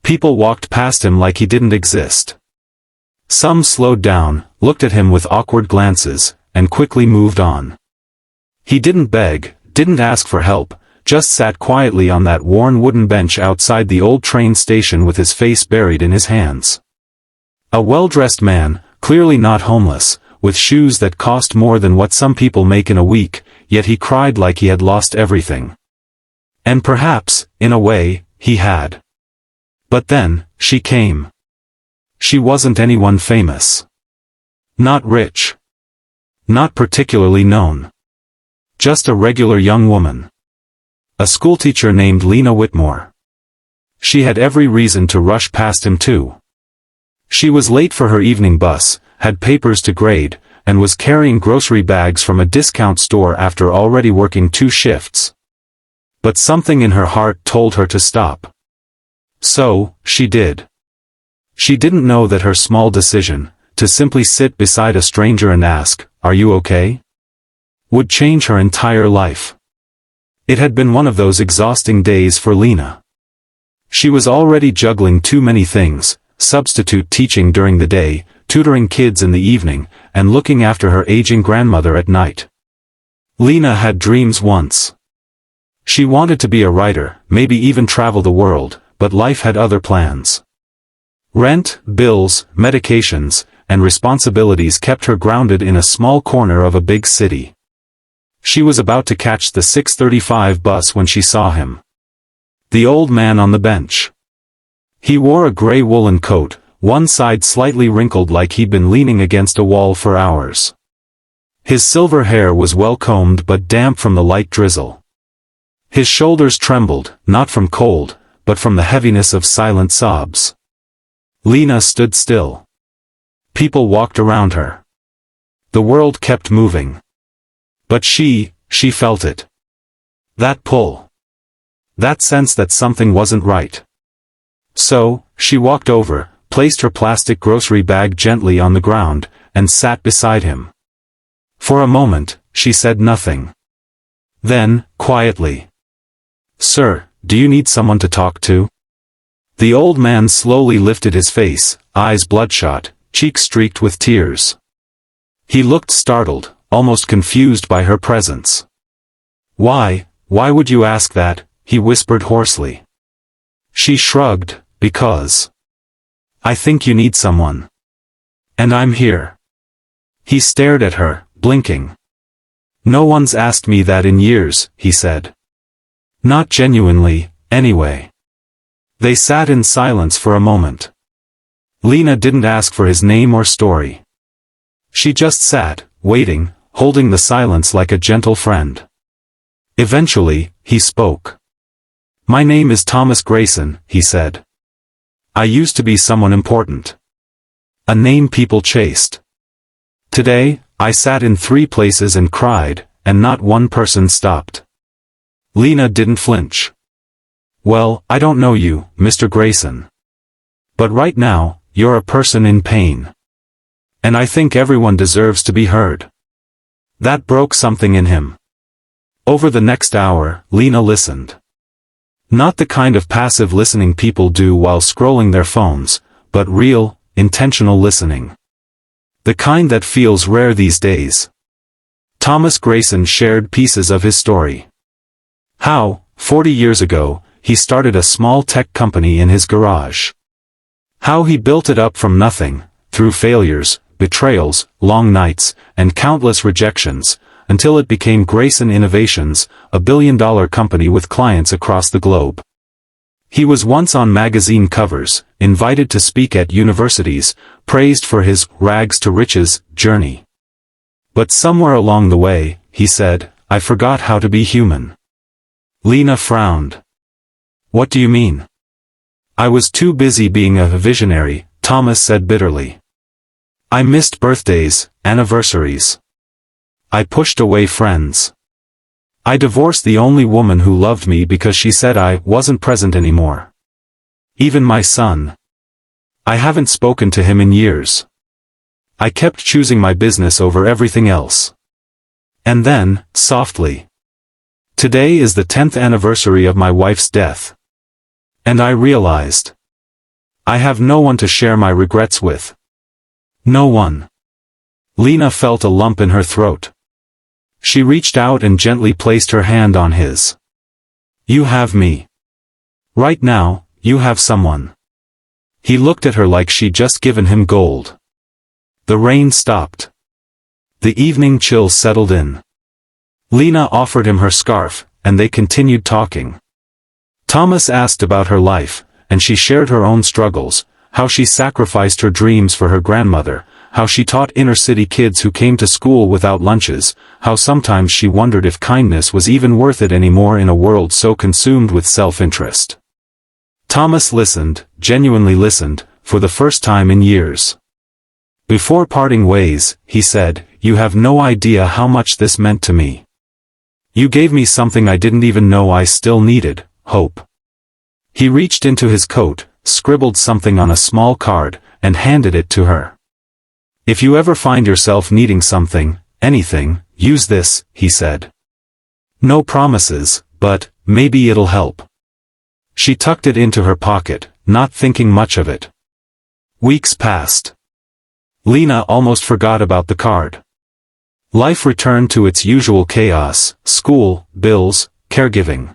People walked past him like he didn't exist. Some slowed down, looked at him with awkward glances, and quickly moved on. He didn't beg, didn't ask for help, just sat quietly on that worn wooden bench outside the old train station with his face buried in his hands. A well-dressed man, clearly not homeless, with shoes that cost more than what some people make in a week, yet he cried like he had lost everything. And perhaps, in a way, he had. But then, she came. She wasn't anyone famous. Not rich. Not particularly known. Just a regular young woman. A schoolteacher named Lena Whitmore. She had every reason to rush past him too. She was late for her evening bus, had papers to grade, and was carrying grocery bags from a discount store after already working 2 shifts. But something in her heart told her to stop. So, she did. She didn't know that her small decision, to simply sit beside a stranger and ask, "Are you okay?" would change her entire life. It had been one of those exhausting days for Lena. She was already juggling too many things, substitute teaching during the day, tutoring kids in the evening, and looking after her aging grandmother at night. Lena had dreams once. She wanted to be a writer, maybe even travel the world, but life had other plans. Rent, bills, medications, and responsibilities kept her grounded in a small corner of a big city. She was about to catch the 6:35 bus when she saw him. The old man on the bench. He wore a gray woolen coat, one side slightly wrinkled like he'd been leaning against a wall for hours. His silver hair was well combed but damp from the light drizzle. His shoulders trembled, not from cold, but from the heaviness of silent sobs. Lena stood still. People walked around her. The world kept moving. But she felt it. That pull. That sense that something wasn't right. So, she walked over, placed her plastic grocery bag gently on the ground, and sat beside him. For a moment, she said nothing. Then, quietly. "Sir, do you need someone to talk to?" The old man slowly lifted his face, eyes bloodshot, cheeks streaked with tears. He looked startled, almost confused by her presence. Why would you ask that?" he whispered hoarsely. She shrugged, "Because I think you need someone. And I'm here." He stared at her, blinking. "No one's asked me that in years," he said. Not genuinely, anyway. They sat in silence for a moment. Lena didn't ask for his name or story. She just sat, waiting, holding the silence like a gentle friend. Eventually, he spoke. "My name is Thomas Grayson," he said. "I used to be someone important. A name people chased. Today, I sat in 3 places and cried, and not one person stopped." Lena didn't flinch. "Well, I don't know you, Mr. Grayson. But right now, you're a person in pain. And I think everyone deserves to be heard." That broke something in him. Over the next hour, Lena listened. Not the kind of passive listening people do while scrolling their phones, but real, intentional listening. The kind that feels rare these days. Thomas Grayson shared pieces of his story. How, 40 years ago, he started a small tech company in his garage. How he built it up from nothing, through failures, betrayals, long nights, and countless rejections, until it became Grayson Innovations, a billion-dollar company with clients across the globe. He was once on magazine covers, invited to speak at universities, praised for his rags to riches journey. But somewhere along the way, he said, "I forgot how to be human." Lena frowned. "What do you mean?" "I was too busy being a visionary," Thomas said bitterly. "I missed birthdays, anniversaries. I pushed away friends. I divorced the only woman who loved me because she said I wasn't present anymore. Even my son. I haven't spoken to him in years. I kept choosing my business over everything else. And then, softly. Today is the 10th anniversary of my wife's death. And I realized. I have no one to share my regrets with. No one. Lena felt a lump in her throat. She reached out and gently placed her hand on his. You have me. Right now, you have someone. He looked at her like she'd just given him gold. The rain stopped. The evening chill settled in. Lena offered him her scarf, and they continued talking. Thomas asked about her life, and she shared her own struggles, how she sacrificed her dreams for her grandmother, how she taught inner-city kids who came to school without lunches, how sometimes she wondered if kindness was even worth it anymore in a world so consumed with self-interest. Thomas listened, genuinely listened, for the first time in years. Before parting ways, he said, "You have no idea how much this meant to me. You gave me something I didn't even know I still needed, hope." He reached into his coat, scribbled something on a small card, and handed it to her. "If you ever find yourself needing something, anything, use this," he said. "No promises, but maybe it'll help." She tucked it into her pocket, not thinking much of it. Weeks passed. Lena almost forgot about the card. Life returned to its usual chaos: school, bills, caregiving.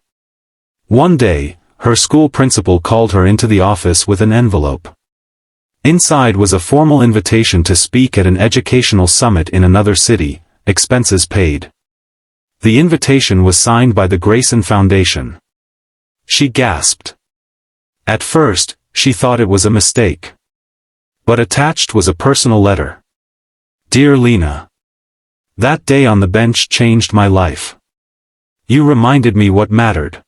One day, her school principal called her into the office with an envelope. Inside was a formal invitation to speak at an educational summit in another city, expenses paid. The invitation was signed by the Grayson Foundation. She gasped. At first, she thought it was a mistake. But attached was a personal letter. "Dear Lena. That day on the bench changed my life. You reminded me what mattered.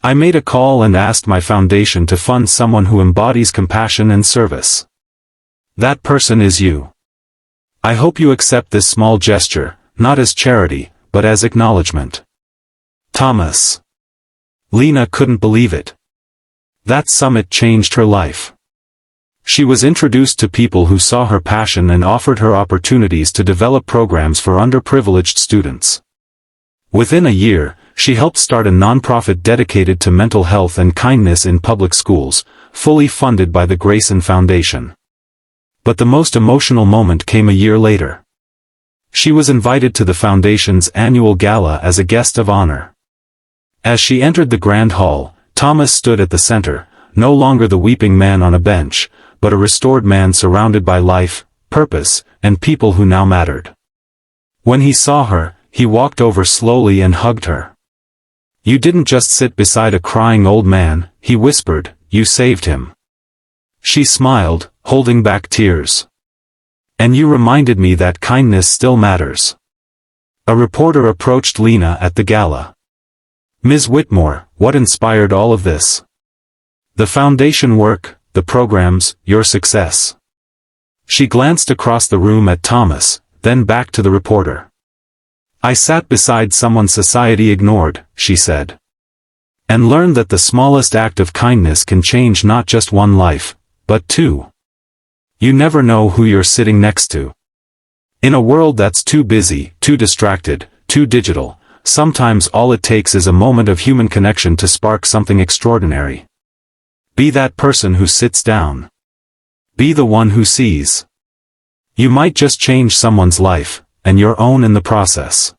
I made a call and asked my foundation to fund someone who embodies compassion and service. That person is you. I hope you accept this small gesture, not as charity, but as acknowledgement. Thomas." Lena couldn't believe it. That summit changed her life. She was introduced to people who saw her passion and offered her opportunities to develop programs for underprivileged students. Within a year, she helped start a nonprofit dedicated to mental health and kindness in public schools, fully funded by the Grayson Foundation. But the most emotional moment came a year later. She was invited to the foundation's annual gala as a guest of honor. As she entered the grand hall, Thomas stood at the center, no longer the weeping man on a bench, but a restored man surrounded by life, purpose, and people who now mattered. When he saw her, he walked over slowly and hugged her. "You didn't just sit beside a crying old man," he whispered, "you saved him." She smiled, holding back tears. "And you reminded me that kindness still matters." A reporter approached Lena at the gala. "Ms. Whitmore, what inspired all of this?" "The foundation work, the programs, your success." She glanced across the room at Thomas, then back to the reporter. "I sat beside someone society ignored," she said. "And learned that the smallest act of kindness can change not just one life, but two. You never know who you're sitting next to. In a world that's too busy, too distracted, too digital, sometimes all it takes is a moment of human connection to spark something extraordinary. Be that person who sits down. Be the one who sees. You might just change someone's life, and your own in the process."